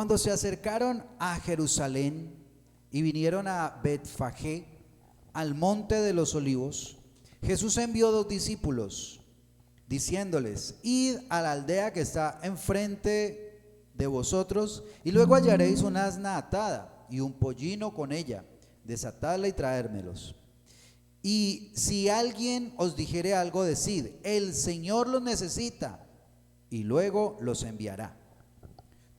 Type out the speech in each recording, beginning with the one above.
Cuando se acercaron a Jerusalén y vinieron a Betfagé, al monte de los olivos, Jesús envió 2 discípulos, diciéndoles: id a la aldea que está enfrente de vosotros, y luego hallaréis una asna atada y un pollino con ella, desatadla y traérmelos. Y si alguien os dijere algo, decid: el Señor los necesita, y luego los enviará.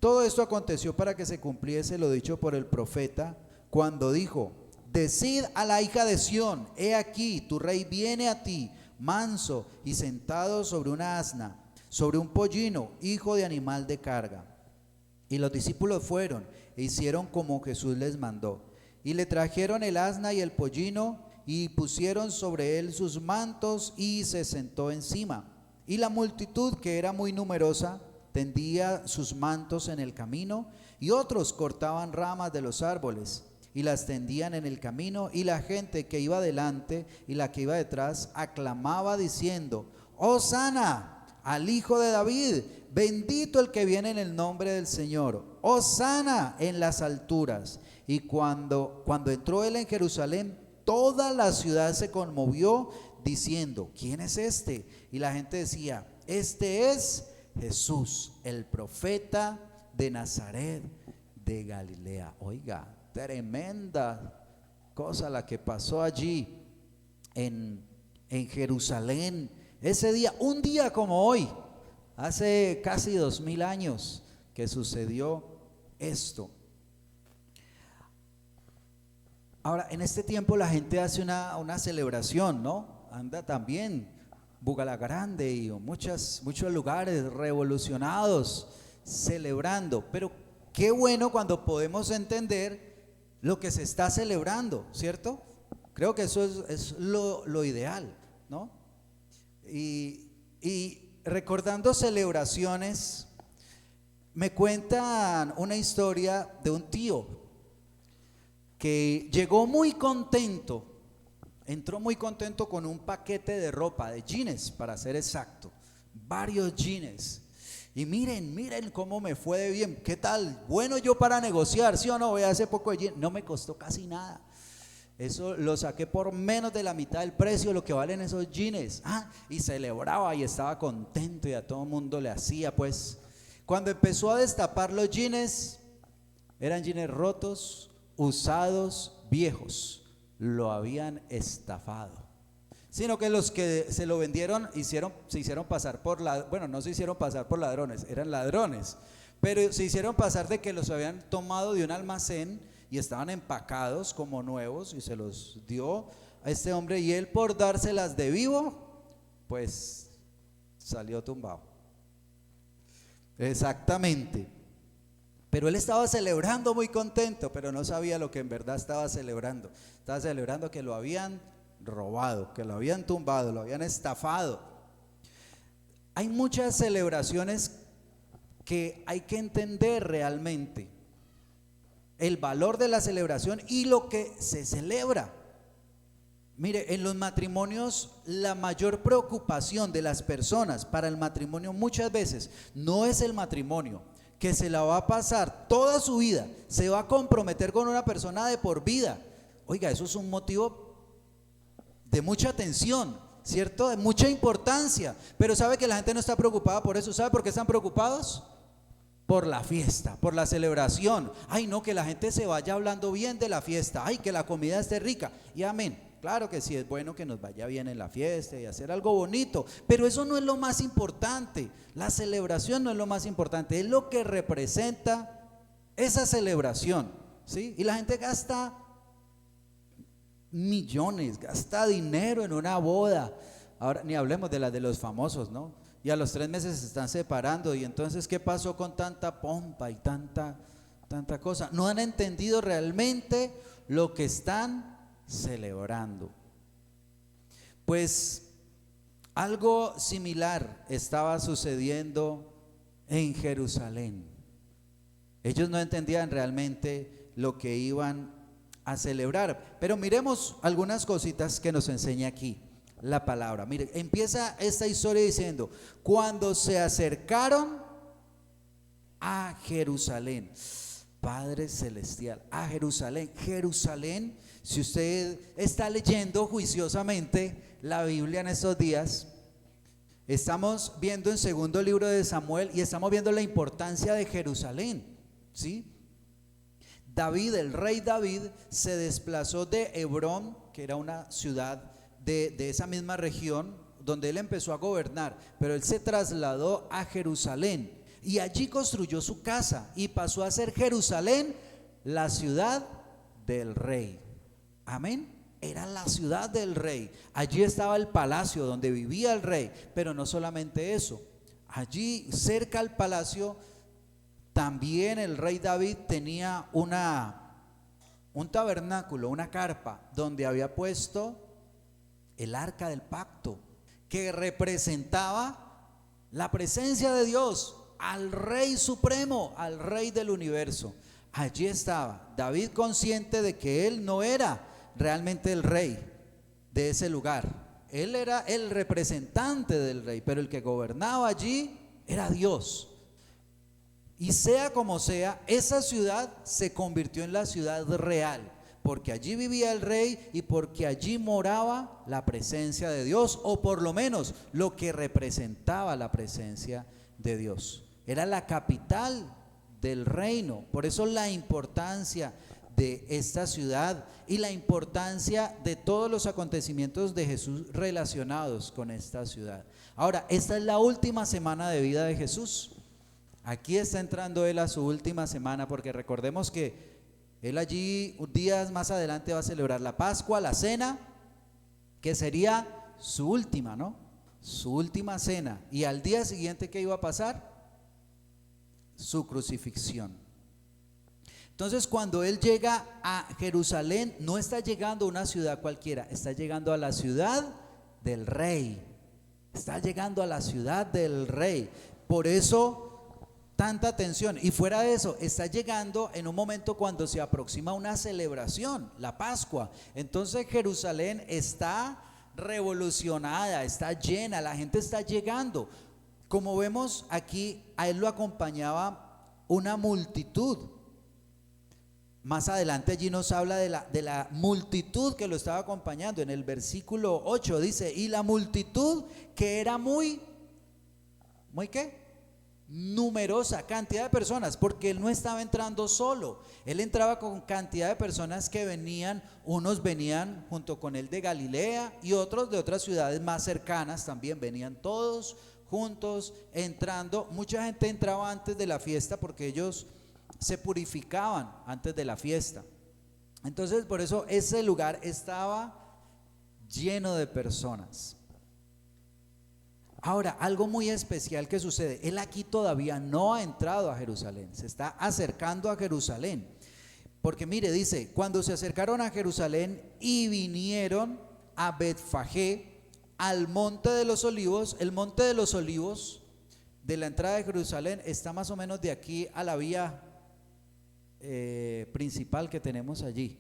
Todo esto aconteció para que se cumpliese lo dicho por el profeta, cuando dijo: decid a la hija de Sión: he aquí, tu rey viene a ti, manso y sentado sobre una asna, sobre un pollino, hijo de animal de carga. Y los discípulos fueron e hicieron como Jesús les mandó, y le trajeron el asna y el pollino, y pusieron sobre él sus mantos, y se sentó encima. Y la multitud, que era muy numerosa, tendía sus mantos en el camino, y otros cortaban ramas de los árboles y las tendían en el camino, y la gente que iba delante y la que iba detrás aclamaba diciendo: Hosana al Hijo de David, bendito el que viene en el nombre del Señor, Hosana en las alturas. Y cuando entró él en Jerusalén, toda la ciudad se conmovió diciendo: ¿quién es este? Y la gente decía: este es Jesús, el profeta de Nazaret de Galilea. Oiga, tremenda cosa la que pasó allí en Jerusalén ese día, un día como hoy, hace casi 2000 años que sucedió esto. Ahora, en este tiempo la gente hace una celebración, ¿no? Anda también Bugalagrande y muchos lugares revolucionados celebrando, pero qué bueno cuando podemos entender lo que se está celebrando, ¿cierto? Creo que eso es lo ideal, ¿no? Y recordando celebraciones, me cuentan una historia de un tío que llegó muy contento, entró muy contento con un paquete de ropa, de jeans para ser exacto, varios jeans. Y miren cómo me fue de bien. ¿Qué tal? Bueno yo para negociar, ¿sí o no? Vea, hace poco de jeans, no me costó casi nada. Eso lo saqué por menos de la mitad del precio de lo que valen esos jeans. Y celebraba y estaba contento, y a todo el mundo le hacía, pues. Cuando empezó a destapar los jeans, eran jeans rotos, usados, viejos. Lo habían estafado. Sino que los que se lo vendieron se hicieron pasar por no se hicieron pasar por ladrones, eran ladrones, pero se hicieron pasar de que los habían tomado de un almacén y estaban empacados como nuevos, y se los dio a este hombre, y él, por dárselas de vivo, pues salió tumbado. Exactamente. Pero él estaba celebrando muy contento, pero no sabía lo que en verdad estaba celebrando. Estaba celebrando que lo habían robado, que lo habían tumbado, lo habían estafado. Hay muchas celebraciones que hay que entender realmente el valor de la celebración y lo que se celebra. Mire, en los matrimonios, la mayor preocupación de las personas para el matrimonio muchas veces no es el matrimonio, que se la va a pasar toda su vida, se va a comprometer con una persona de por vida. Oiga, eso es un motivo de mucha atención, ¿cierto? De mucha importancia, pero ¿sabe que la gente no está preocupada por eso? ¿Sabe por qué están preocupados? Por la fiesta, por la celebración. Ay, no, que la gente se vaya hablando bien de la fiesta. Ay, que la comida esté rica. Y amén. Claro que sí, es bueno que nos vaya bien en la fiesta y hacer algo bonito, pero eso no es lo más importante. La celebración no es lo más importante, es lo que representa esa celebración, ¿sí? Y la gente gasta millones, gasta dinero en una boda. Ahora ni hablemos de las de los famosos, ¿no? Y a los 3 meses se están separando, y entonces ¿qué pasó con tanta pompa y tanta cosa? No han entendido realmente lo que están celebrando. Pues algo similar estaba sucediendo en Jerusalén. Ellos no entendían realmente lo que iban a celebrar, pero miremos algunas cositas que nos enseña aquí la palabra. Mire, empieza esta historia diciendo: cuando se acercaron a Jerusalén. Padre Celestial, a Jerusalén. Jerusalén, si usted está leyendo juiciosamente la Biblia en estos días, estamos viendo en segundo libro de Samuel y estamos viendo la importancia de Jerusalén, ¿sí? David, el rey David, se desplazó de Hebrón, que era una ciudad de esa misma región, donde él empezó a gobernar, pero él se trasladó a Jerusalén y allí construyó su casa y pasó a ser Jerusalén la ciudad del rey. Amén. Era la ciudad del rey. Allí estaba el palacio donde vivía el rey, pero no solamente eso. Allí cerca al palacio también el rey David tenía un tabernáculo, una carpa, donde había puesto el arca del pacto, que representaba la presencia de Dios, al Rey Supremo, al Rey del universo. Allí estaba David, consciente de que él no era realmente el rey de ese lugar. Él era el representante del rey, pero el que gobernaba allí era Dios. Y sea como sea, esa ciudad se convirtió en la ciudad real, porque allí vivía el rey y porque allí moraba la presencia de Dios, o por lo menos lo que representaba la presencia de Dios. Era la capital del reino. Por eso la importancia de esta ciudad y la importancia de todos los acontecimientos de Jesús relacionados con esta ciudad. Ahora, esta es la última semana de vida de Jesús. Aquí está entrando él a su última semana, porque recordemos que él allí días más adelante va a celebrar la Pascua, la cena, que sería su última, ¿no? Su última cena. Y al día siguiente, ¿qué iba a pasar? Su crucifixión. Entonces, cuando él llega a Jerusalén, no está llegando a una ciudad cualquiera, está llegando a la ciudad del rey. Está llegando a la ciudad del rey. Por eso tanta atención. Y fuera de eso, está llegando en un momento cuando se aproxima una celebración, la Pascua. Entonces Jerusalén está revolucionada, está llena, la gente está llegando. Como vemos aquí, a él lo acompañaba una multitud. Más adelante allí nos habla de la multitud que lo estaba acompañando. En el versículo 8 dice, y la multitud que era ¿muy qué? Numerosa, cantidad de personas, porque él no estaba entrando solo, él entraba con cantidad de personas que venían, unos venían junto con él de Galilea y otros de otras ciudades más cercanas también, venían todos juntos entrando. Mucha gente entraba antes de la fiesta porque ellos se purificaban antes de la fiesta. Entonces por eso ese lugar estaba lleno de personas. Ahora, algo muy especial que sucede, él aquí todavía no ha entrado a Jerusalén, se está acercando a Jerusalén, porque mire, dice, cuando se acercaron a Jerusalén y vinieron a Betfagé, al monte de los olivos. El monte de los olivos de la entrada de Jerusalén está más o menos de aquí a la vía principal que tenemos allí,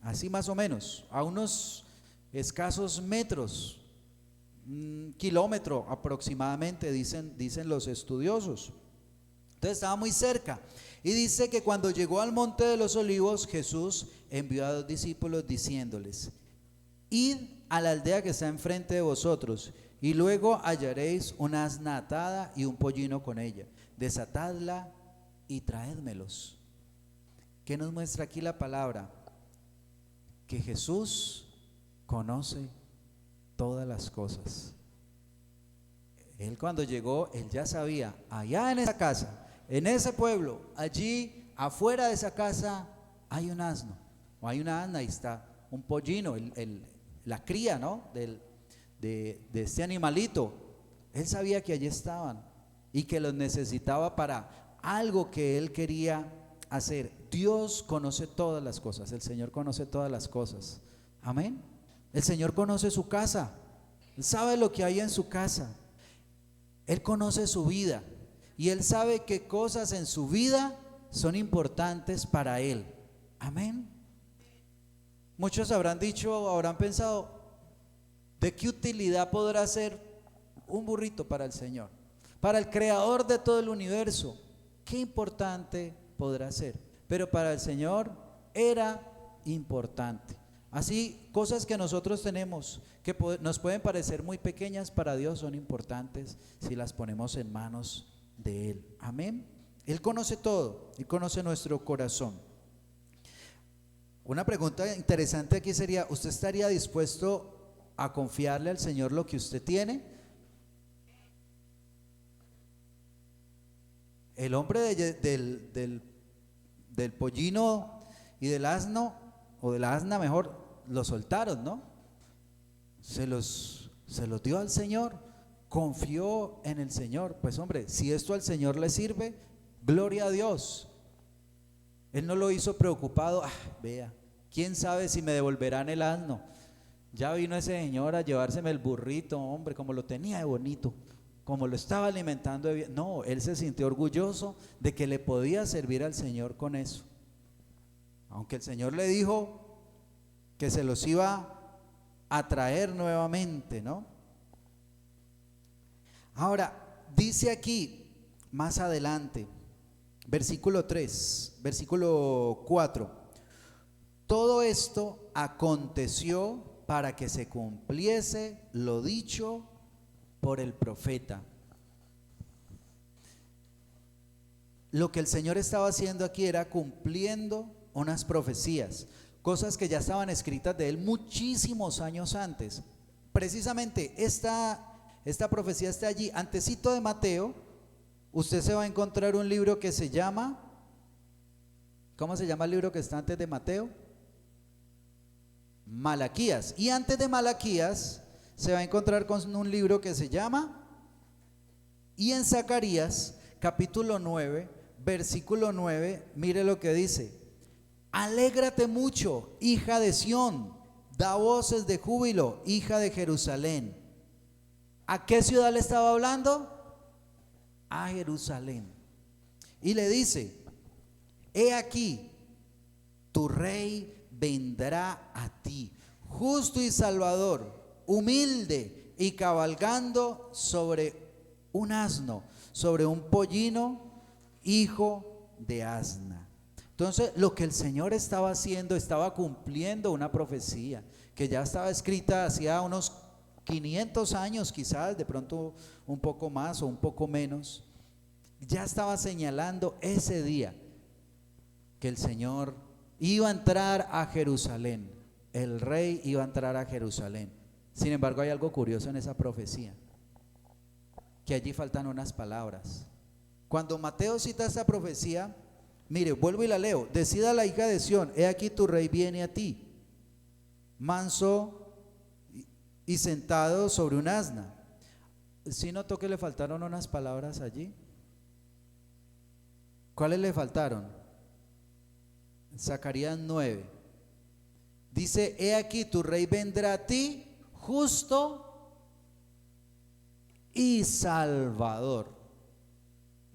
así más o menos, a unos escasos metros, un kilómetro aproximadamente, dicen los estudiosos. Entonces estaba muy cerca. Y dice que cuando llegó al monte de los olivos, Jesús envió a 2 discípulos diciéndoles: id a la aldea que está enfrente de vosotros, y luego hallaréis una asna atada y un pollino con ella. Desatadla y traédmelos. ¿Qué nos muestra aquí la palabra? Que Jesús conoce todas las cosas. Él cuando llegó, él ya sabía, allá en esa casa, en ese pueblo, allí afuera de esa casa hay un asno, o hay una asna, y está un pollino, la cría, ¿no? de este animalito. Él sabía que allí estaban y que los necesitaba para algo que él quería hacer. Dios conoce todas las cosas, el Señor conoce todas las cosas. Amén. El Señor conoce su casa, Él sabe lo que hay en su casa, Él conoce su vida y Él sabe qué cosas en su vida son importantes para Él. Amén. Muchos habrán dicho, habrán pensado, ¿de qué utilidad podrá ser un burrito para el Señor? Para el creador de todo el universo. ¿qué importante podrá ser? Pero para el Señor era importante. Así, cosas que nosotros tenemos que nos pueden parecer muy pequeñas, para Dios son importantes si las ponemos en manos de Él. Amén. Él conoce todo, Él conoce nuestro corazón. Una pregunta interesante aquí sería: ¿usted estaría dispuesto a confiarle al Señor lo que usted tiene? El hombre del pollino y del asno, o de la asna mejor, lo soltaron, ¿no? Se los dio al Señor, confió en el Señor. Pues hombre, si esto al Señor le sirve, gloria a Dios. Él no lo hizo preocupado: vea, quién sabe si me devolverán el asno. Ya vino ese señor a llevárseme el burrito, hombre, como lo tenía de bonito, como lo estaba alimentando de bien. No, él se sintió orgulloso de que le podía servir al Señor con eso. Aunque el Señor le dijo que se los iba a traer nuevamente, ¿no? Ahora, dice aquí, más adelante, versículo 3, versículo 4: todo esto aconteció para que se cumpliese lo dicho por el profeta. Lo que el Señor estaba haciendo aquí era cumpliendo unas profecías, cosas que ya estaban escritas de Él muchísimos años antes. Precisamente esta profecía está allí, antesito de Mateo. Usted se va a encontrar un libro que se llama, ¿cómo se llama el libro que está antes de Mateo? Malaquías. Y antes de Malaquías se va a encontrar con un libro que se llama, y en Zacarías capítulo 9, versículo 9, mire lo que dice: alégrate mucho, hija de Sión, da voces de júbilo, hija de Jerusalén. ¿A qué ciudad le estaba hablando? A Jerusalén. Y le dice: he aquí, tu rey vendrá a ti, justo y salvador, humilde y cabalgando sobre un asno, sobre un pollino, hijo de asna. Entonces, lo que el Señor estaba haciendo, estaba cumpliendo una profecía que ya estaba escrita hacía unos 500 años, quizás, de pronto un poco más o un poco menos. Ya estaba señalando ese día que el Señor iba a entrar a Jerusalén, el rey iba a entrar a Jerusalén. Sin embargo, hay algo curioso en esa profecía, que allí faltan unas palabras. Cuando Mateo cita esta profecía, mire, vuelvo y la leo: decida la hija de Sión, he aquí tu rey viene a ti, manso y sentado sobre un asna. ¿Sí notó que le faltaron unas palabras allí? ¿Cuáles le faltaron? Zacarías 9 dice: he aquí tu rey vendrá a ti, justo y salvador.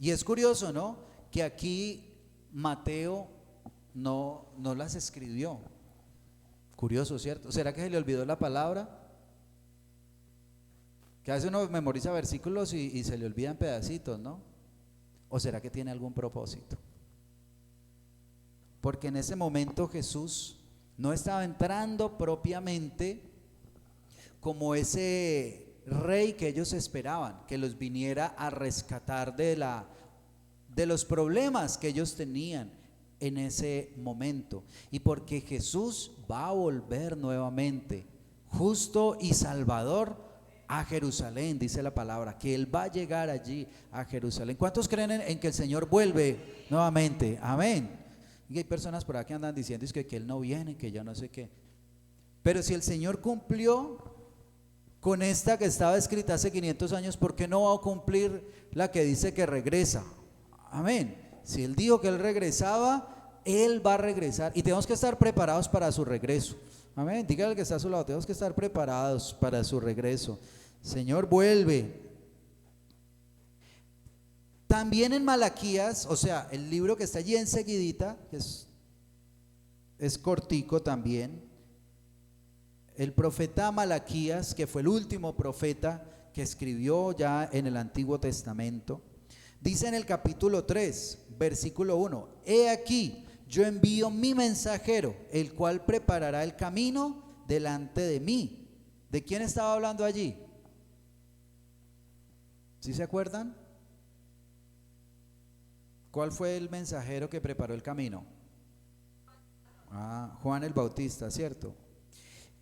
Y es curioso, ¿no?, que aquí Mateo no las escribió. Curioso, ¿cierto? ¿Será que se le olvidó la palabra? Que a veces uno memoriza versículos y se le olvidan pedacitos, ¿no? ¿O será que tiene algún propósito? Porque en ese momento Jesús no estaba entrando propiamente como ese rey que ellos esperaban, que los viniera a rescatar de los problemas que ellos tenían en ese momento. Y porque Jesús va a volver nuevamente, justo y salvador, a Jerusalén, dice la palabra, que Él va a llegar allí a Jerusalén. ¿Cuántos creen en que el Señor vuelve nuevamente? Amén. Y hay personas por aquí que andan diciendo es que Él no viene, que yo no sé qué. Pero si el Señor cumplió con esta que estaba escrita hace 500 años, ¿por qué no va a cumplir la que dice que regresa? Amén. Si Él dijo que Él regresaba, Él va a regresar. Y tenemos que estar preparados para su regreso. Amén. Dígale al que está a su lado: tenemos que estar preparados para su regreso. Señor vuelve. También en Malaquías, o sea, el libro que está allí enseguidita, que es cortico también, el profeta Malaquías, que fue el último profeta que escribió ya en el Antiguo Testamento, Dice en el capítulo 3, versículo 1, he aquí, yo envío mi mensajero, el cual preparará el camino delante de mí. ¿De quién estaba hablando allí? ¿Sí se acuerdan? ¿Cuál fue el mensajero que preparó el camino? Juan el Bautista, ¿cierto?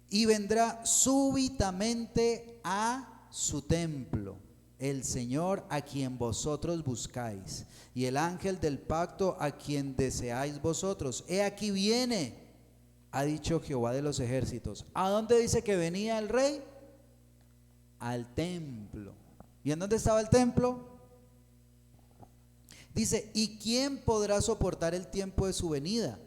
Y vendrá súbitamente a su templo el Señor a quien vosotros buscáis, y el ángel del pacto a quien deseáis vosotros. He aquí viene, ha dicho Jehová de los ejércitos. ¿A dónde dice que venía el rey? Al templo. ¿Y en dónde estaba el templo? Dice, ¿y quién podrá soportar el tiempo de su venida?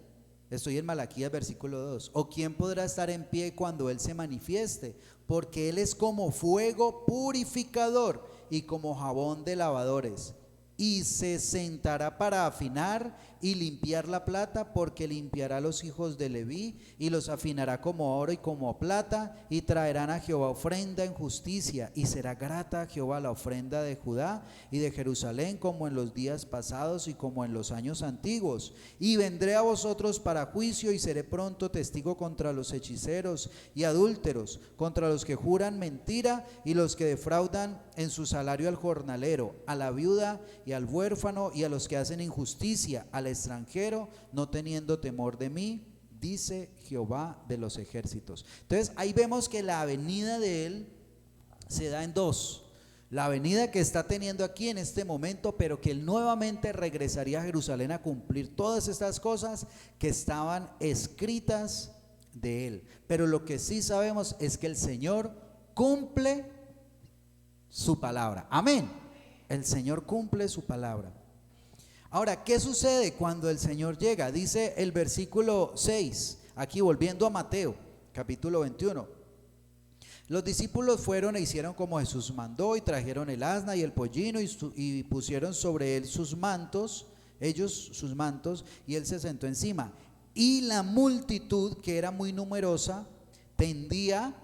Estoy en Malaquías versículo 2. ¿O quién podrá estar en pie cuando Él se manifieste? Porque Él es como fuego purificador y como jabón de lavadores. Y se sentará para afinar y limpiar la plata, porque limpiará a los hijos de Leví y los afinará como oro y como plata, y traerán a Jehová ofrenda en justicia, y será grata a Jehová la ofrenda de Judá y de Jerusalén, como en los días pasados y como en los años antiguos. Y vendré a vosotros para juicio, y seré pronto testigo contra los hechiceros y adúlteros, contra los que juran mentira y los que defraudan en su salario al jornalero, a la viuda y al huérfano, y a los que hacen injusticia, al extranjero, no teniendo temor de mí, dice Jehová de los ejércitos. Entonces ahí vemos que la venida de Él se da en dos. La venida que está teniendo aquí en este momento, pero que Él nuevamente regresaría a Jerusalén a cumplir todas estas cosas que estaban escritas de Él. Pero lo que sí sabemos es que el Señor cumple su palabra. Amén. El Señor cumple su palabra. Ahora, ¿qué sucede cuando el Señor llega? Dice el versículo 6, aquí volviendo a Mateo, capítulo 21. Los discípulos fueron e hicieron como Jesús mandó, y trajeron el asna y el pollino y pusieron sobre él sus mantos, ellos sus mantos, y él se sentó encima. Y la multitud, que era muy numerosa, tendía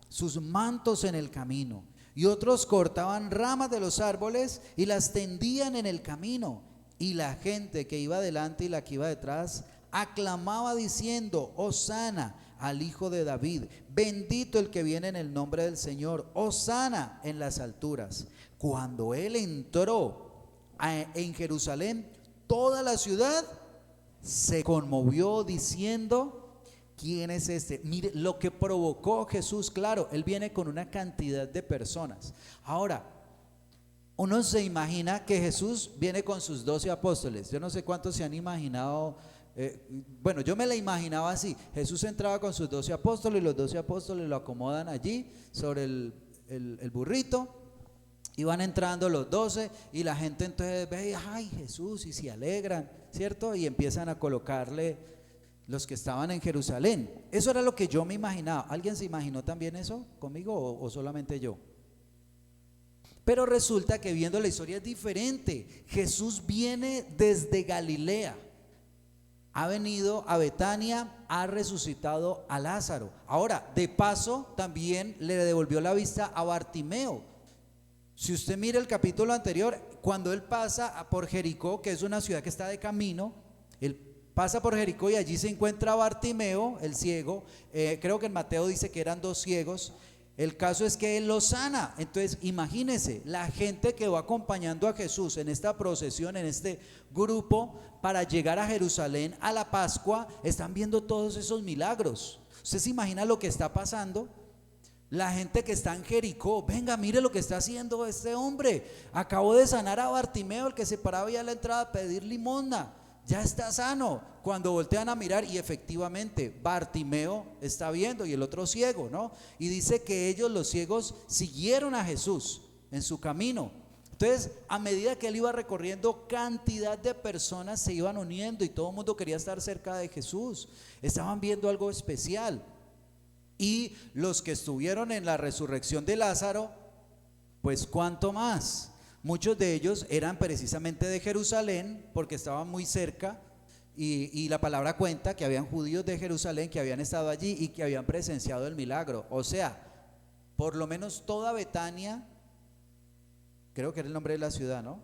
sus mantos en el camino, y otros cortaban ramas de los árboles y las tendían en el camino. Y la gente que iba delante y la que iba detrás aclamaba diciendo: Hosana al Hijo de David, bendito el que viene en el nombre del Señor, Hosana en las alturas. Cuando Él entró en Jerusalén, toda la ciudad se conmovió diciendo: ¿quién es este? Mire lo que provocó Jesús. Claro, Él viene con una cantidad de personas. Ahora, uno se imagina que Jesús viene con sus 12 apóstoles. Yo no sé cuántos se han imaginado. Bueno, yo me la imaginaba así. Jesús entraba con sus 12 apóstoles, y los 12 apóstoles lo acomodan allí sobre el burrito, y van entrando los 12, y la gente entonces ve, ay, Jesús, y se alegran, ¿cierto? Y empiezan a colocarle los que estaban en Jerusalén. Eso era lo que yo me imaginaba. ¿Alguien se imaginó también eso conmigo o solamente yo? Pero resulta que viendo la historia es diferente. Jesús viene desde Galilea, ha venido a Betania, ha resucitado a Lázaro. Ahora, de paso, también le devolvió la vista a Bartimeo. Si usted mira el capítulo anterior, cuando él pasa por Jericó, que es una ciudad que está de camino, él pasa por Jericó y allí se encuentra Bartimeo, el ciego. Creo que en Mateo dice que eran 2 ciegos. El caso es que Él los sana. Entonces imagínense, la gente que va acompañando a Jesús en esta procesión, en este grupo, para llegar a Jerusalén a la Pascua, están viendo todos esos milagros. ¿Usted se imagina lo que está pasando? La gente que está en Jericó, venga, mire lo que está haciendo este hombre. Acabó de sanar a Bartimeo, el que se paraba ahí a la entrada a pedir limosna. Ya está sano. Cuando voltean a mirar, y efectivamente Bartimeo está viendo y el otro ciego, ¿no? Y dice que ellos, los ciegos, siguieron a Jesús en su camino. Entonces, a medida que él iba recorriendo, cantidad de personas se iban uniendo y todo el mundo quería estar cerca de Jesús. Estaban viendo algo especial. Y los que estuvieron en la resurrección de Lázaro, pues cuánto más. Muchos de ellos eran precisamente de Jerusalén, porque estaban muy cerca, y la palabra cuenta que habían judíos de Jerusalén que habían estado allí y que habían presenciado el milagro. O sea, por lo menos toda Betania, creo que era el nombre de la ciudad, ¿no?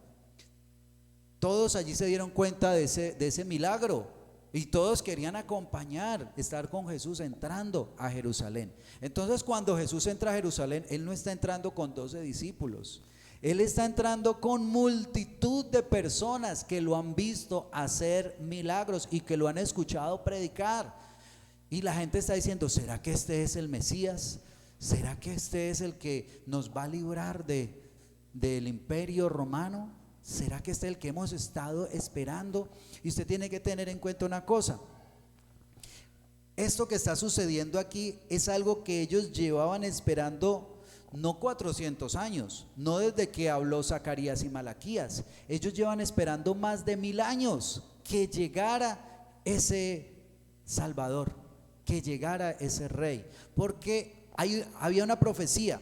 todos allí se dieron cuenta de ese milagro y todos querían acompañar, estar con Jesús entrando a Jerusalén. Entonces cuando Jesús entra a Jerusalén, Él no está entrando con 12 discípulos. Él está entrando con multitud de personas que lo han visto hacer milagros y que lo han escuchado predicar. Y la gente está diciendo, ¿será que este es el Mesías? ¿Será que este es el que nos va a librar del imperio romano? ¿Será que este es el que hemos estado esperando? Y usted tiene que tener en cuenta una cosa. Esto que está sucediendo aquí es algo que ellos llevaban esperando no 400 años, no desde que habló Zacarías y Malaquías. Ellos llevan esperando más de 1000 años que llegara ese Salvador, que llegara ese Rey, porque había una profecía.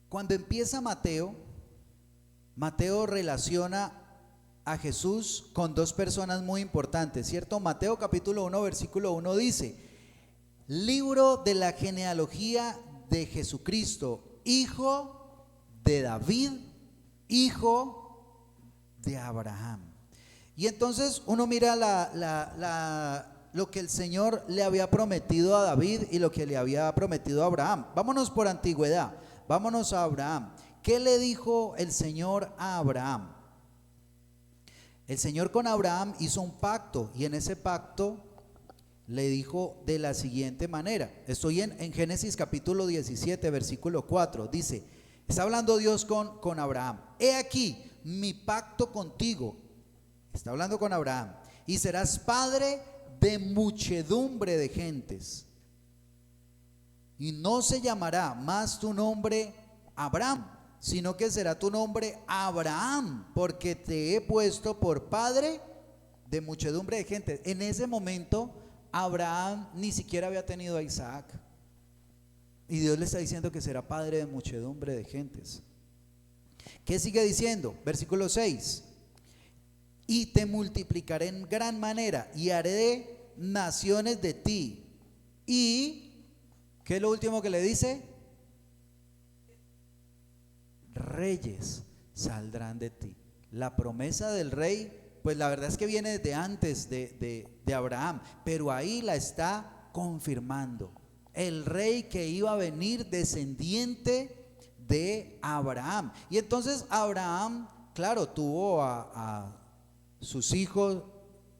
Cuando empieza Mateo relaciona a Jesús con dos personas muy importantes, ¿cierto? Mateo capítulo 1 versículo 1 dice: libro de la genealogía de Jesucristo, hijo de David, hijo de Abraham. Y entonces uno mira lo que el Señor le había prometido a David y lo que le había prometido a Abraham. Vámonos por antigüedad, vámonos a Abraham. ¿Qué le dijo el Señor a Abraham? El Señor con Abraham hizo un pacto, y en ese pacto le dijo de la siguiente manera. Estoy en Génesis capítulo 17 versículo 4. Dice, está hablando Dios con Abraham: he aquí mi pacto contigo. Está hablando con Abraham: y serás padre de muchedumbre de gentes, y no se llamará más tu nombre Abraham, sino que será tu nombre Abraham, porque te he puesto por padre de muchedumbre de gentes. En ese momento Abraham ni siquiera había tenido a Isaac, y Dios le está diciendo que será padre de muchedumbre de gentes. ¿Qué sigue diciendo? Versículo 6: y te multiplicaré en gran manera, y haré naciones de ti. Y ¿qué es lo último que le dice? Reyes saldrán de ti. La promesa del rey, pues la verdad es que viene desde antes de Abraham, pero ahí la está confirmando. El rey que iba a venir descendiente de Abraham. Y entonces Abraham, claro, tuvo a sus hijos,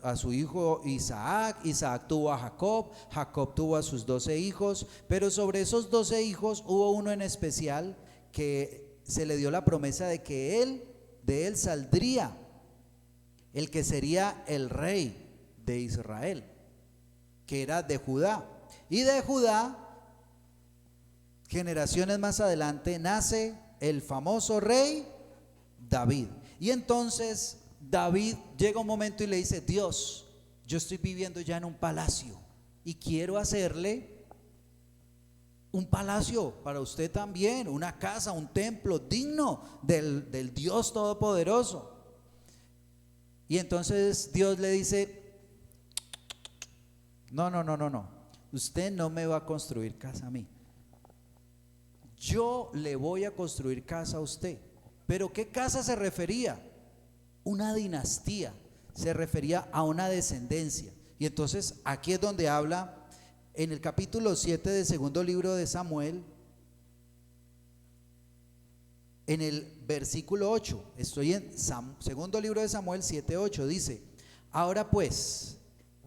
a su hijo Isaac. Isaac tuvo a Jacob. Jacob tuvo a sus 12 hijos. Pero sobre esos 12 hijos hubo uno en especial que se le dio la promesa de que de él saldría el que sería el rey de Israel, que era de Judá. Y de Judá, generaciones más adelante, nace el famoso rey David. Y entonces David llega un momento y le dice: Dios, yo estoy viviendo ya en un palacio y quiero hacerle un palacio para usted también, una casa, un templo digno del Dios Todopoderoso. Y entonces Dios le dice: no, usted no me va a construir casa a mí, yo le voy a construir casa a usted. ¿Pero qué casa se refería? Una dinastía, se refería a una descendencia. Y entonces aquí es donde habla en el capítulo 7 del segundo libro de Samuel, en el versículo 8. Estoy en segundo libro de Samuel 7:8. Dice: ahora pues,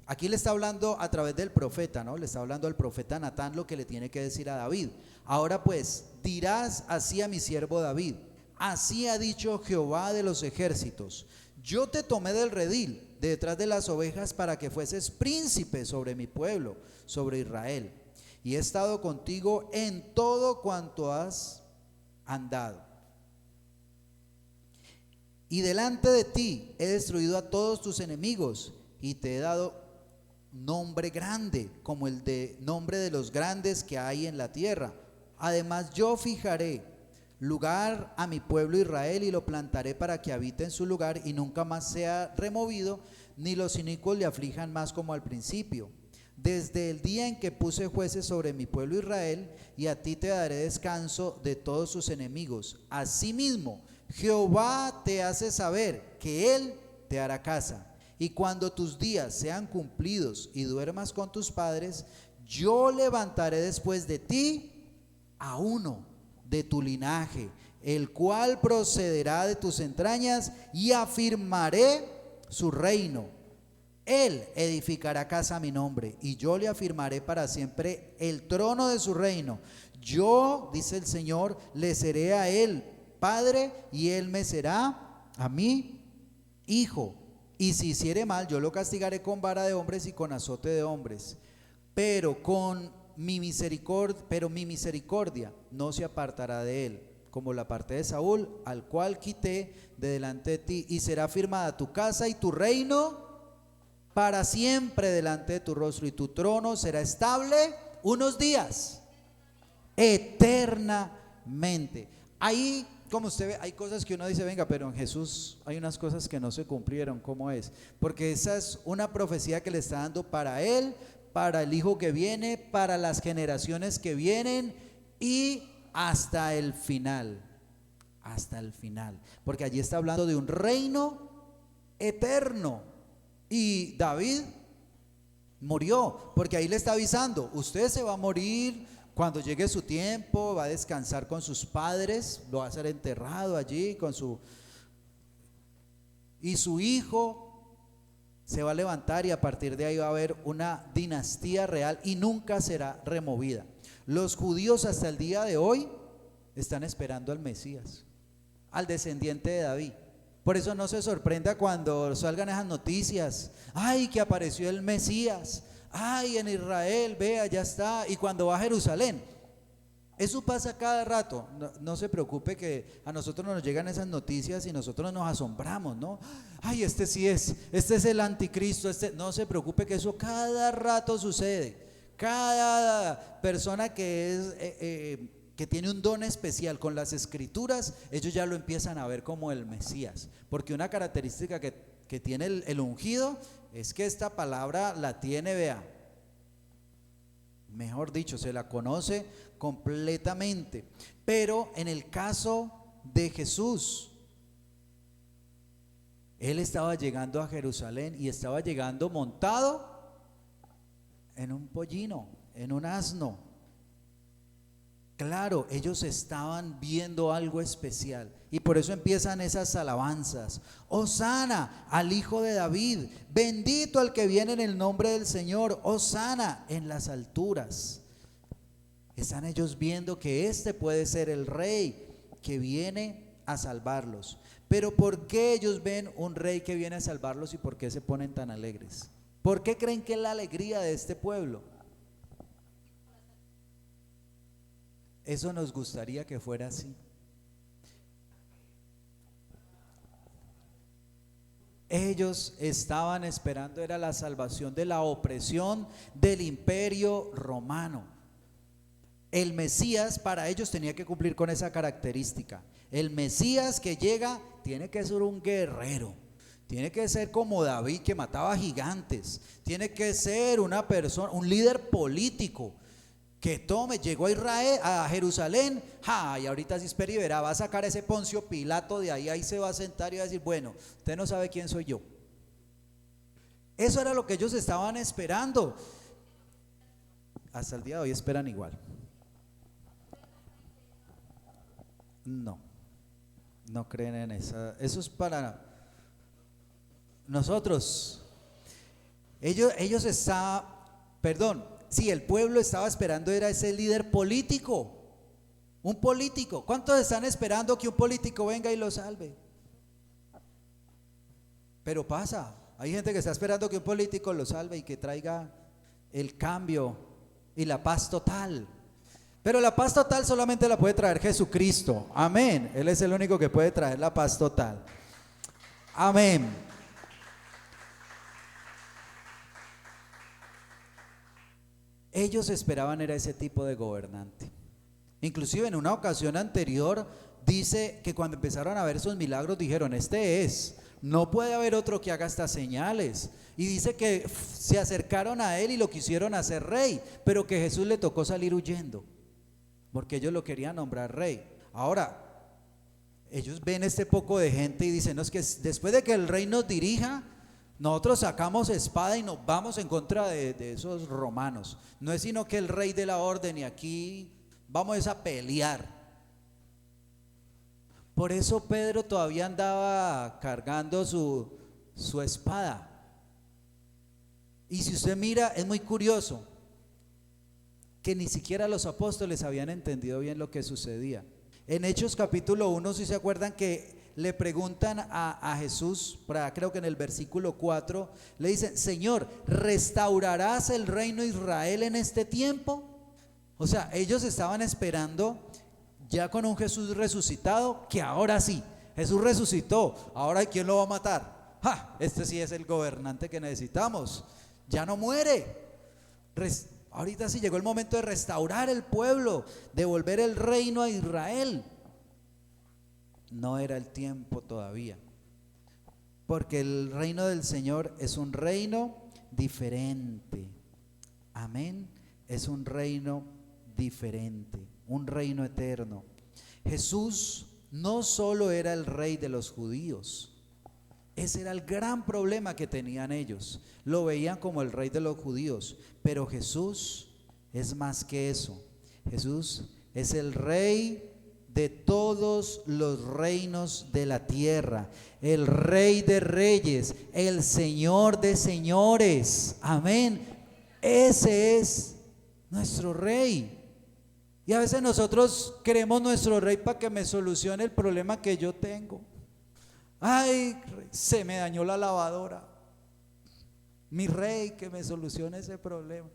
aquí le está hablando a través del profeta, ¿no? Le está hablando al profeta Natán lo que le tiene que decir a David. Ahora pues, dirás así a mi siervo David: así ha dicho Jehová de los ejércitos: yo te tomé del redil, de detrás de las ovejas, para que fueses príncipe sobre mi pueblo, sobre Israel. Y he estado contigo en todo cuanto has andado. Y delante de ti he destruido a todos tus enemigos, y te he dado nombre grande, como el de nombre de los grandes que hay en la tierra. Además, yo fijaré lugar a mi pueblo Israel, y lo plantaré para que habite en su lugar, y nunca más sea removido, ni los inicuos le aflijan más como al principio. Desde el día en que puse jueces sobre mi pueblo Israel, y a ti te daré descanso de todos sus enemigos. Asimismo, Jehová te hace saber que Él te hará casa. Y cuando tus días sean cumplidos y duermas con tus padres, yo levantaré después de ti a uno de tu linaje, el cual procederá de tus entrañas, y afirmaré su reino. Él edificará casa a mi nombre, y yo le afirmaré para siempre el trono de su reino. Yo, dice el Señor, le seré a él padre, y él me será a mí hijo. Y si hiciere mal, yo lo castigaré con vara de hombres y con azote de hombres. Pero mi misericordia no se apartará de él, como la parte de Saúl, al cual quité de delante de ti, y será firmada tu casa y tu reino para siempre delante de tu rostro, y tu trono será estable unos días, eternamente. Ahí, como usted ve, hay cosas que uno dice, venga, pero en Jesús hay unas cosas que no se cumplieron. ¿Cómo es? Porque esa es una profecía que le está dando para él, para el hijo que viene, para las generaciones que vienen, y hasta el final, porque allí está hablando de un reino eterno. Y David murió, porque ahí le está avisando, usted se va a morir cuando llegue su tiempo, va a descansar con sus padres, lo va a ser enterrado allí y su hijo se va a levantar, y a partir de ahí va a haber una dinastía real y nunca será removida. Los judíos hasta el día de hoy están esperando al Mesías, al descendiente de David. Por eso no se sorprenda cuando salgan esas noticias, ay, que apareció el Mesías, ay, en Israel, vea, ya está. Y cuando va a Jerusalén, eso pasa cada rato. No se preocupe que a nosotros nos llegan esas noticias y nosotros nos asombramos, ¿no? Ay, este es el anticristo, no se preocupe que eso cada rato sucede. Cada persona que tiene un don especial con las escrituras, ellos ya lo empiezan a ver como el Mesías, porque una característica que tiene el ungido es que esta palabra la tiene, vea, mejor dicho, se la conoce completamente. Pero en el caso de Jesús, él estaba llegando a Jerusalén y estaba llegando montado en un pollino, en un asno. Claro, ellos estaban viendo algo especial, y por eso empiezan esas alabanzas. Hosana al Hijo de David, bendito el que viene en el nombre del Señor, hosana en las alturas. Están ellos viendo que este puede ser el rey que viene a salvarlos. Pero ¿por qué ellos ven un rey que viene a salvarlos y por qué se ponen tan alegres? ¿Por qué creen que es la alegría de este pueblo? Eso nos gustaría que fuera así. Ellos estaban esperando, era la salvación de la opresión del imperio romano. El Mesías para ellos tenía que cumplir con esa característica. El Mesías que llega tiene que ser un guerrero, tiene que ser como David, que mataba gigantes, tiene que ser una persona, un líder político que llegó a Israel, a Jerusalén, y ahorita sí espera y verá, va a sacar ese Poncio Pilato de ahí se va a sentar y va a decir, bueno, usted no sabe quién soy yo. Eso era lo que ellos estaban esperando. Hasta el día de hoy esperan igual. No creen en esa. Eso es para nosotros. Ellos estaban, sí, el pueblo estaba esperando era ese líder político, un político. ¿Cuántos están esperando que un político venga y lo salve? Pero pasa, hay gente que está esperando que un político lo salve y que traiga el cambio y la paz total. Pero la paz total solamente la puede traer Jesucristo. Amén. Él es el único que puede traer la paz total. Amén. Ellos esperaban era ese tipo de gobernante. Inclusive en una ocasión anterior dice que cuando empezaron a ver esos milagros dijeron, este es, no puede haber otro que haga estas señales. Y dice que se acercaron a él y lo quisieron hacer rey, pero que Jesús le tocó salir huyendo, porque ellos lo querían nombrar rey. Ahora, ellos ven este poco de gente y dicen, no, es que después de que el rey nos dirija, nosotros sacamos espada y nos vamos en contra de esos romanos. No es sino que el rey de la orden y aquí vamos a pelear. Por eso Pedro todavía andaba cargando su espada. Y si usted mira, es muy curioso que ni siquiera los apóstoles habían entendido bien lo que sucedía. En Hechos capítulo 1, si se acuerdan que le preguntan a Jesús, creo que en el versículo 4, le dicen, Señor, ¿restaurarás el reino de Israel en este tiempo? O sea, ellos estaban esperando ya con un Jesús resucitado, que ahora sí, Jesús resucitó, ahora ¿quién lo va a matar? ¡Ja! Este sí es el gobernante que necesitamos, ya no muere. Ahorita sí llegó el momento de restaurar el pueblo, de volver el reino a Israel. No era el tiempo todavía, porque el reino del Señor es un reino diferente. Amén. Es un reino diferente, un reino eterno. Jesús no solo era el rey de los judíos, ese era el gran problema que tenían ellos. Lo veían como el rey de los judíos, pero Jesús es más que eso. Jesús es el rey de todos los reinos de la tierra, el rey de reyes, el señor de señores. Amén. Ese es nuestro rey. Y a veces nosotros queremos nuestro rey para que me solucione el problema que yo tengo. Ay, se me dañó la lavadora. Mi rey, que me solucione ese problema.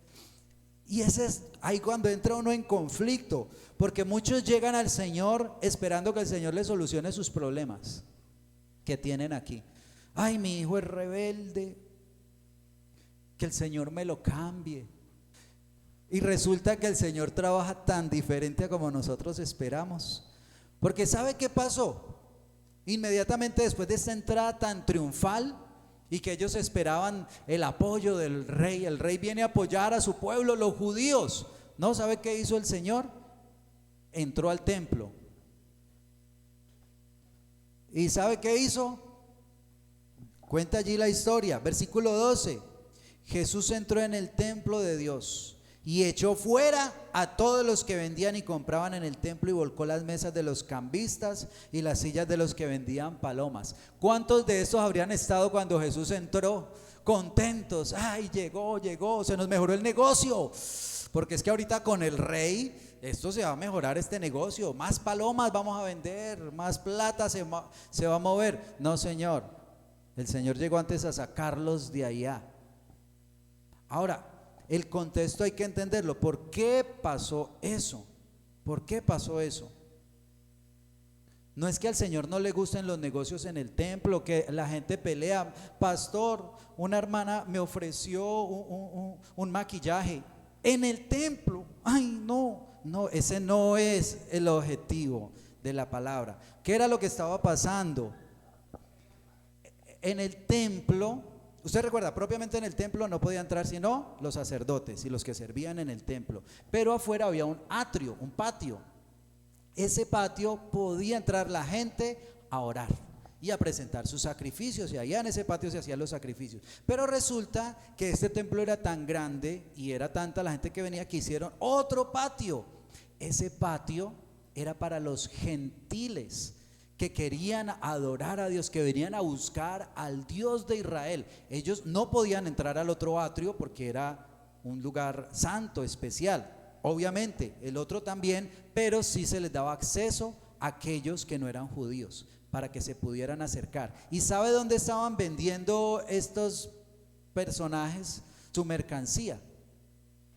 Y ese es ahí cuando entra uno en conflicto, porque muchos llegan al Señor esperando que el Señor les solucione sus problemas que tienen aquí. Ay, mi hijo es rebelde, que el Señor me lo cambie. Y resulta que el Señor trabaja tan diferente a como nosotros esperamos. Porque ¿sabe qué pasó? Inmediatamente después de esta entrada tan triunfal y que ellos esperaban el apoyo del rey, el rey viene a apoyar a su pueblo, los judíos. ¿No? ¿Sabe qué hizo el Señor? Entró al templo. ¿Y sabe qué hizo? Cuenta allí la historia, versículo 12. Jesús entró en el templo de Dios y echó fuera a todos los que vendían y compraban en el templo y volcó las mesas de los cambistas y las sillas de los que vendían palomas. ¿Cuántos de estos habrían estado cuando Jesús entró contentos? Ay, llegó, se nos mejoró el negocio, porque es que ahorita con el rey esto se va a mejorar, este negocio, más palomas vamos a vender, más plata se va a mover. No, Señor, el Señor llegó antes a sacarlos de allá. Ahora, el contexto hay que entenderlo. ¿Por qué pasó eso? ¿Por qué pasó eso? No es que al Señor no le gusten los negocios en el templo, que la gente pelea. Pastor, una hermana me ofreció un maquillaje en el templo. Ay, no, ese no es el objetivo de la palabra. ¿Qué era lo que estaba pasando? En el templo, usted recuerda, propiamente en el templo no podía entrar sino los sacerdotes y los que servían en el templo, pero afuera había un atrio, un patio. Ese patio podía entrar la gente a orar y a presentar sus sacrificios, y allá en ese patio se hacían los sacrificios. Pero resulta que este templo era tan grande y era tanta la gente que venía que hicieron otro patio. Ese patio era para los gentiles que querían adorar a Dios, que venían a buscar al Dios de Israel. Ellos no podían entrar al otro atrio porque era un lugar santo, especial. Obviamente, el otro también, pero sí se les daba acceso a aquellos que no eran judíos, para que se pudieran acercar. ¿Y sabe dónde estaban vendiendo estos personajes su mercancía?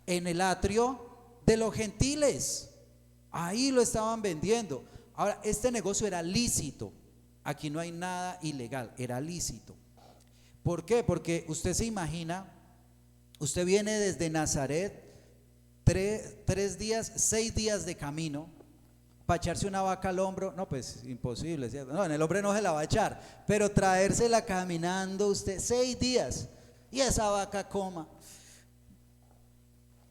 En el atrio de los gentiles. Ahí lo estaban vendiendo. Ahora, este negocio era lícito. Aquí no hay nada ilegal, era lícito. ¿Por qué? Porque usted se imagina, usted viene desde Nazaret, 6 días de camino, para echarse una vaca al hombro. No, pues imposible, ¿cierto? No, en el hombre no se la va a echar, pero traérsela caminando usted 6 días y esa vaca coma.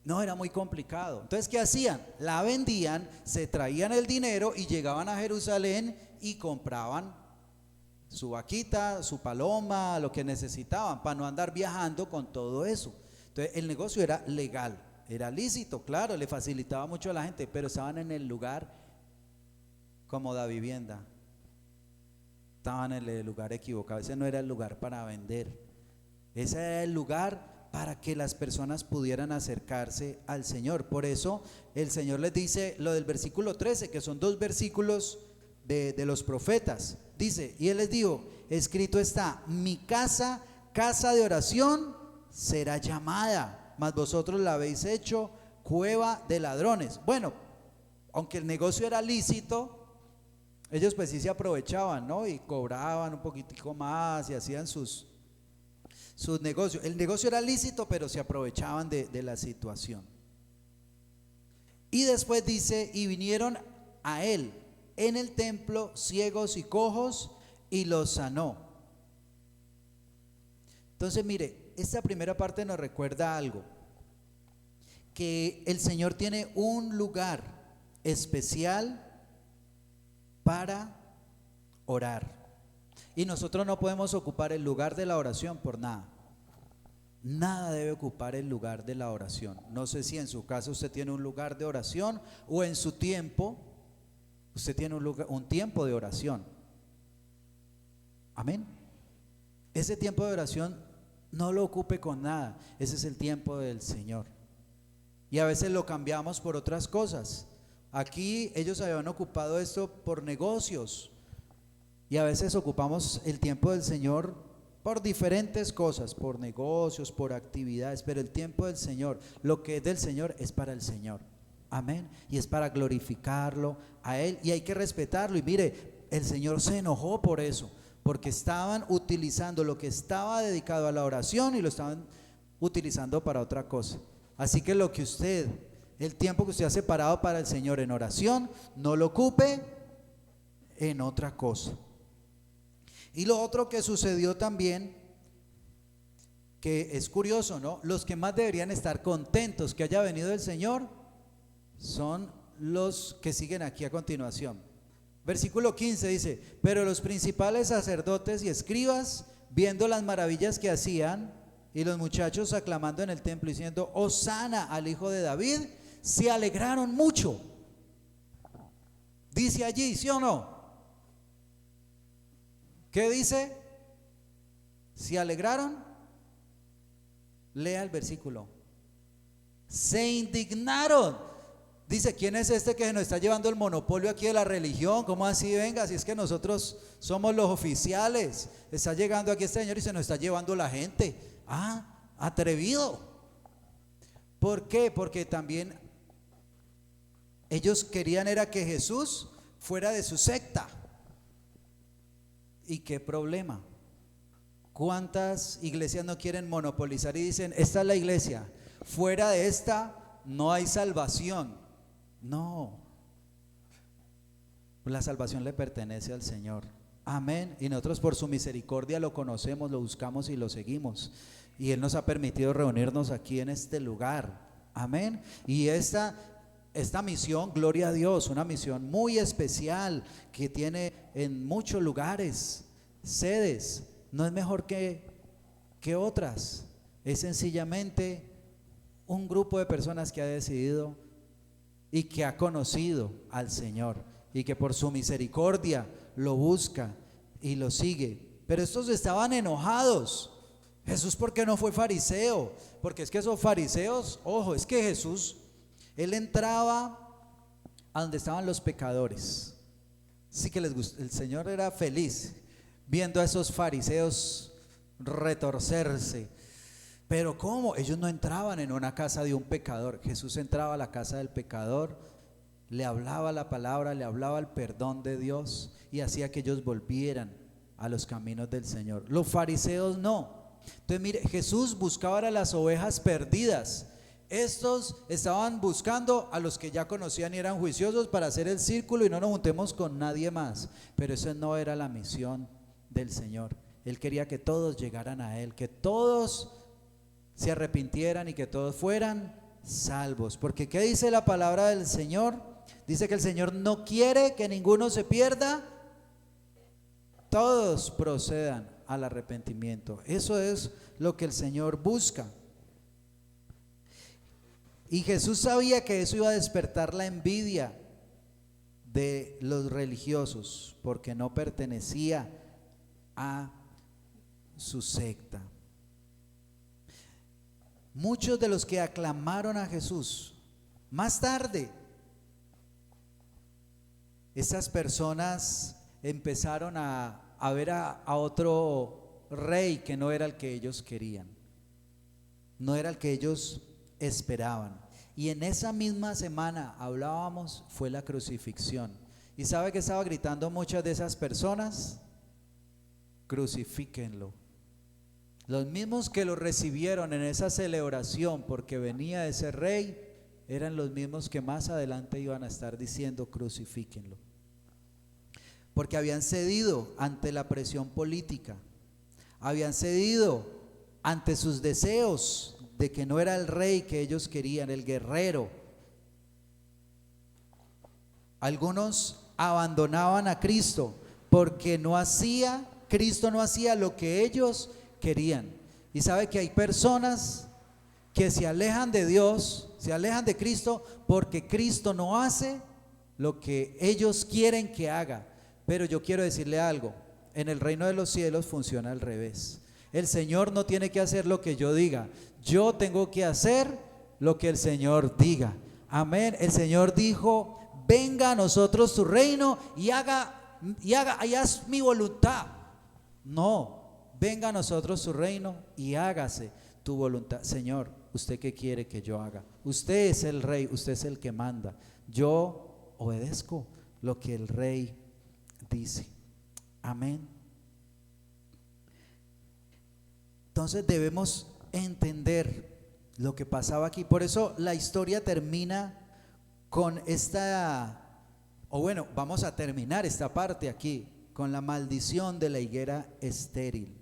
No, era muy complicado. Entonces, ¿qué hacían? La vendían, se traían el dinero y llegaban a Jerusalén y compraban su vaquita, su paloma, lo que necesitaban para no andar viajando con todo eso. Entonces, el negocio era legal, era lícito, claro, le facilitaba mucho a la gente, pero estaban en el lugar como da vivienda. Estaban en el lugar equivocado. Ese no era el lugar para vender. Ese era el lugar para que las personas pudieran acercarse al Señor. Por eso el Señor les dice lo del versículo 13, que son dos versículos de los profetas. Dice, y Él les dijo, escrito está, mi casa, casa de oración, será llamada, mas vosotros la habéis hecho cueva de ladrones. Bueno, aunque el negocio era lícito, ellos pues sí se aprovechaban, ¿no? Y cobraban un poquitico más y hacían sus negocios. El negocio era lícito, pero se aprovechaban de la situación. Y después dice, y vinieron a él en el templo ciegos y cojos y los sanó. Entonces mire, esta primera parte nos recuerda algo, que el Señor tiene un lugar especial para orar. Y nosotros no podemos ocupar el lugar de la oración por nada. Nada debe ocupar el lugar de la oración. No sé si en su caso usted tiene un lugar de oración o en su tiempo usted tiene un tiempo de oración. Amén. Ese tiempo de oración no lo ocupe con nada. Ese es el tiempo del Señor. Y a veces lo cambiamos por otras cosas. Aquí ellos habían ocupado esto por negocios. Y a veces ocupamos el tiempo del Señor por diferentes cosas, por negocios, por actividades, pero el tiempo del Señor, lo que es del Señor es para el Señor. Amén. Y es para glorificarlo a Él y hay que respetarlo. Y mire, el Señor se enojó por eso, porque estaban utilizando lo que estaba dedicado a la oración y lo estaban utilizando para otra cosa. Así que el tiempo que usted ha separado para el Señor en oración, no lo ocupe en otra cosa. Y lo otro que sucedió también, que es curioso, ¿no? Los que más deberían estar contentos que haya venido el Señor son los que siguen aquí a continuación. Versículo 15 dice, pero los principales sacerdotes y escribas, viendo las maravillas que hacían, y los muchachos aclamando en el templo diciendo, Hosana al hijo de David, se alegraron mucho. Dice allí, ¿sí o no? ¿Qué dice? ¿Se alegraron? Lea el versículo. Se indignaron. Dice, ¿quién es este que nos está llevando el monopolio aquí de la religión? ¿Cómo así? Venga, si es que nosotros somos los oficiales. Está llegando aquí este señor y se nos está llevando la gente. Ah, atrevido. ¿Por qué? Porque también ellos querían era que Jesús fuera de su secta. ¿Y qué problema? ¿Cuántas iglesias no quieren monopolizar y dicen, esta es la iglesia, fuera de esta no hay salvación? No, la salvación le pertenece al Señor. Amén. Y nosotros por su misericordia lo conocemos, lo buscamos y lo seguimos. Y Él nos ha permitido reunirnos aquí en este lugar. Amén. Y esta misión, gloria a Dios, una misión muy especial que tiene en muchos lugares, sedes, no es mejor que otras, es sencillamente un grupo de personas que ha decidido y que ha conocido al Señor y que por su misericordia lo busca y lo sigue. Pero estos estaban enojados. Jesús, ¿por qué no fue fariseo? Porque es que esos fariseos, ojo, es que Jesús, Él entraba a donde estaban los pecadores. Sí que les gustó. El Señor era feliz viendo a esos fariseos retorcerse. Pero ¿cómo? Ellos no entraban en una casa de un pecador. Jesús entraba a la casa del pecador, le hablaba la palabra, le hablaba el perdón de Dios y hacía que ellos volvieran a los caminos del Señor. Los fariseos no. Entonces mire, Jesús buscaba a las ovejas perdidas. Estos estaban buscando a los que ya conocían y eran juiciosos para hacer el círculo y no nos juntemos con nadie más. Pero esa no era la misión del Señor. Él quería que todos llegaran a Él, que todos se arrepintieran y que todos fueran salvos. Porque ¿qué dice la palabra del Señor? Dice que el Señor no quiere que ninguno se pierda, todos procedan al arrepentimiento. Eso es lo que el Señor busca. Y Jesús sabía que eso iba a despertar la envidia de los religiosos, porque no pertenecía a su secta. Muchos de los que aclamaron a Jesús, más tarde, esas personas empezaron a ver a otro rey que no era el que ellos querían, no era el que ellos esperaban. Y en esa misma semana hablábamos, fue la crucifixión. ¿Y sabe que estaba gritando muchas de esas personas? Crucifíquenlo. Los mismos que lo recibieron en esa celebración porque venía ese rey, eran los mismos que más adelante iban a estar diciendo crucifíquenlo. Porque habían cedido ante la presión política, habían cedido ante sus deseos de que no era el rey que ellos querían, el guerrero. Algunos abandonaban a Cristo porque Cristo no hacía lo que ellos querían. Y sabe que hay personas que se alejan de Dios, se alejan de Cristo porque Cristo no hace lo que ellos quieren que haga. Pero yo quiero decirle algo, en el reino de los cielos funciona al revés. El Señor no tiene que hacer lo que yo diga, yo tengo que hacer lo que el Señor diga. Amén. El Señor dijo: venga a nosotros tu reino y haz mi voluntad. No, venga a nosotros tu reino y hágase tu voluntad. Señor, ¿usted qué quiere que yo haga? Usted es el rey, usted es el que manda. Yo obedezco lo que el rey dice. Amén. Entonces debemos entender lo que pasaba aquí. Por eso la historia termina con vamos a terminar esta parte aquí con la maldición de la higuera estéril.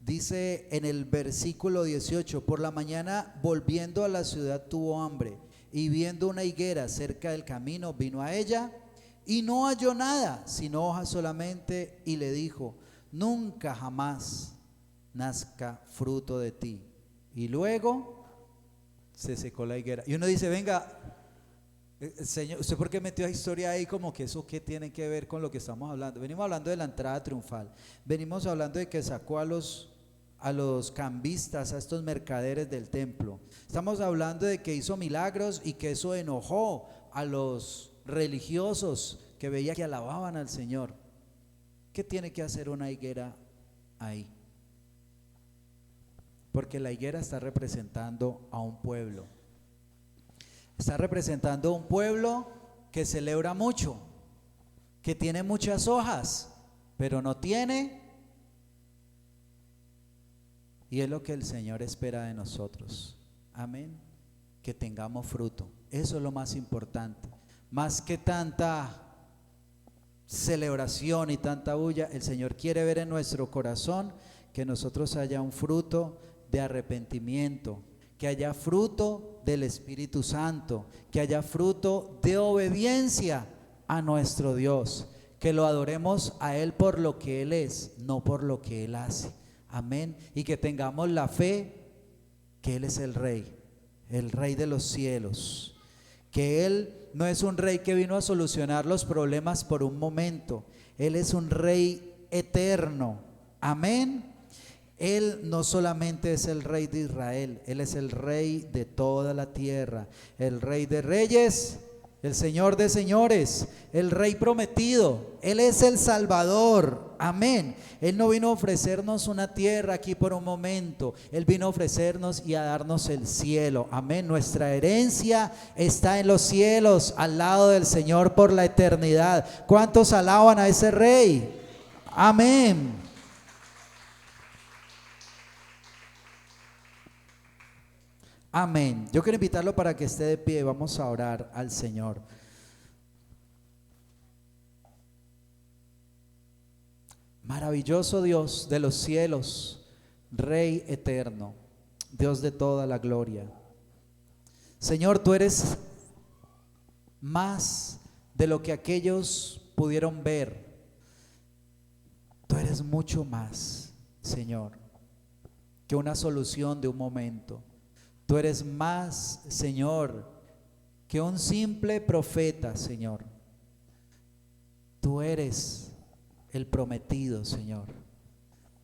Dice en el versículo 18: por la mañana, volviendo a la ciudad, tuvo hambre, y viendo una higuera cerca del camino, vino a ella y no halló nada sino hojas solamente, y le dijo: nunca jamás nazca fruto de ti. Y luego se secó la higuera. Y uno dice: venga, Señor, ¿usted por qué metió esa historia ahí? Como que eso, ¿qué tiene que ver con lo que estamos hablando? Venimos hablando de la entrada triunfal, venimos hablando de que sacó a los cambistas, a estos mercaderes del templo. Estamos hablando de que hizo milagros y que eso enojó a los religiosos que veía que alababan al Señor. ¿Qué tiene que hacer una higuera ahí? Porque la higuera está representando a un pueblo. Está representando a un pueblo que celebra mucho, que tiene muchas hojas, pero no tiene. Y es lo que el Señor espera de nosotros. Amén. Que tengamos fruto. Eso es lo más importante. Más que tanta celebración y tanta bulla, el Señor quiere ver en nuestro corazón que nosotros haya un fruto de arrepentimiento, que haya fruto del Espíritu Santo, que haya fruto de obediencia a nuestro Dios, que lo adoremos a Él por lo que Él es, no por lo que Él hace. Amén. Y que tengamos la fe que Él es el Rey de los cielos, que Él no es un rey que vino a solucionar los problemas por un momento. Él es un Rey eterno. Amén. Él no solamente es el Rey de Israel, Él es el Rey de toda la tierra, el Rey de reyes, el Señor de señores, el Rey prometido. Él es el Salvador. Amén. Él no vino a ofrecernos una tierra aquí por un momento, Él vino a ofrecernos y a darnos el cielo. Amén. Nuestra herencia está en los cielos, al lado del Señor por la eternidad. ¿Cuántos alaban a ese Rey? Amén. Amén. Yo quiero invitarlo para que esté de pie. Vamos a orar al Señor. Maravilloso Dios de los cielos, Rey eterno, Dios de toda la gloria. Señor, tú eres más de lo que aquellos pudieron ver. Tú eres mucho más, Señor, que una solución de un momento. Tú eres más, Señor, que un simple profeta, Señor. Tú eres el prometido, Señor.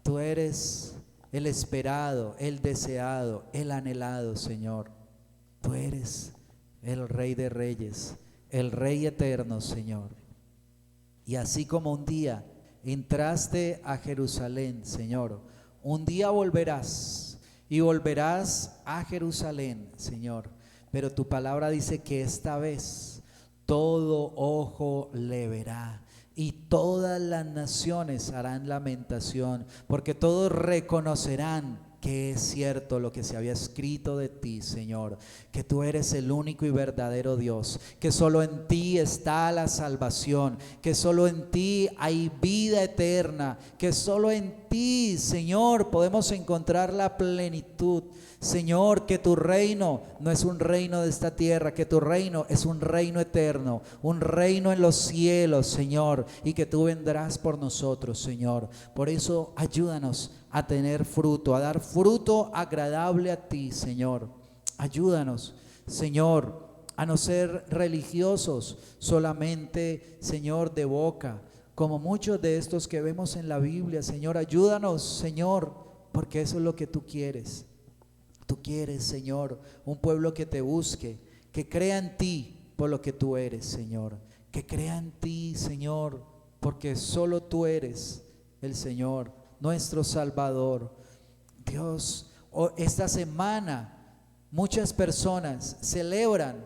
Tú eres el esperado, el deseado, el anhelado, Señor. Tú eres el Rey de Reyes, el Rey eterno, Señor. Y así como un día entraste a Jerusalén, Señor, un día volverás y volverás a Jerusalén, Señor. Pero tu palabra dice que esta vez todo ojo le verá y todas las naciones harán lamentación, porque todos reconocerán que es cierto lo que se había escrito de ti, Señor, que tú eres el único y verdadero Dios, que solo en ti está la salvación, que solo en ti hay vida eterna, que solo en ti, Señor, podemos encontrar la plenitud. Señor, que tu reino no es un reino de esta tierra, que tu reino es un reino eterno, un reino en los cielos, Señor, y que tú vendrás por nosotros, Señor. Por eso ayúdanos a tener fruto, a dar fruto agradable a ti, Señor. Ayúdanos, Señor, a no ser religiosos solamente, Señor, de boca, como muchos de estos que vemos en la Biblia. Señor, ayúdanos, Señor, porque eso es lo que tú quieres. Tú quieres, Señor, un pueblo que te busque, que crea en ti por lo que tú eres, Señor. Que crea en ti, Señor, porque solo tú eres el Señor, nuestro Salvador. Dios, esta semana muchas personas celebran,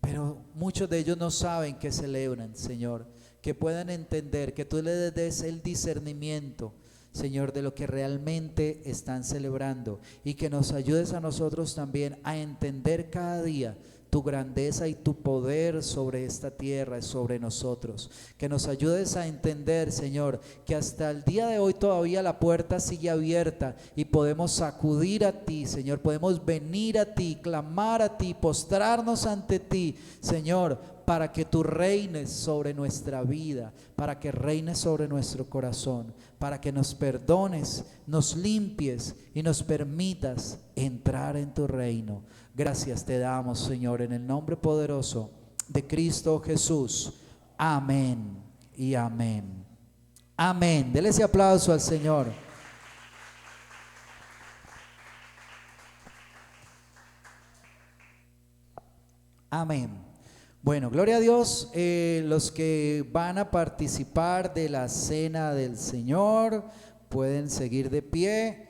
pero muchos de ellos no saben que celebran, Señor. Que puedan entender, que tú les des el discernimiento, Señor, de lo que realmente están celebrando, y que nos ayudes a nosotros también a entender cada día tu grandeza y tu poder sobre esta tierra y sobre nosotros. Que nos ayudes a entender, Señor, que hasta el día de hoy todavía la puerta sigue abierta y podemos acudir a ti, Señor, podemos venir a ti, clamar a ti, postrarnos ante ti, Señor, para que tú reines sobre nuestra vida, para que reines sobre nuestro corazón, para que nos perdones, nos limpies y nos permitas entrar en tu reino. Gracias te damos, Señor, en el nombre poderoso de Cristo Jesús. Amén y amén. Amén. Dele ese aplauso al Señor. Amén. Bueno, gloria a Dios. Los que van a participar de la cena del Señor pueden seguir de pie.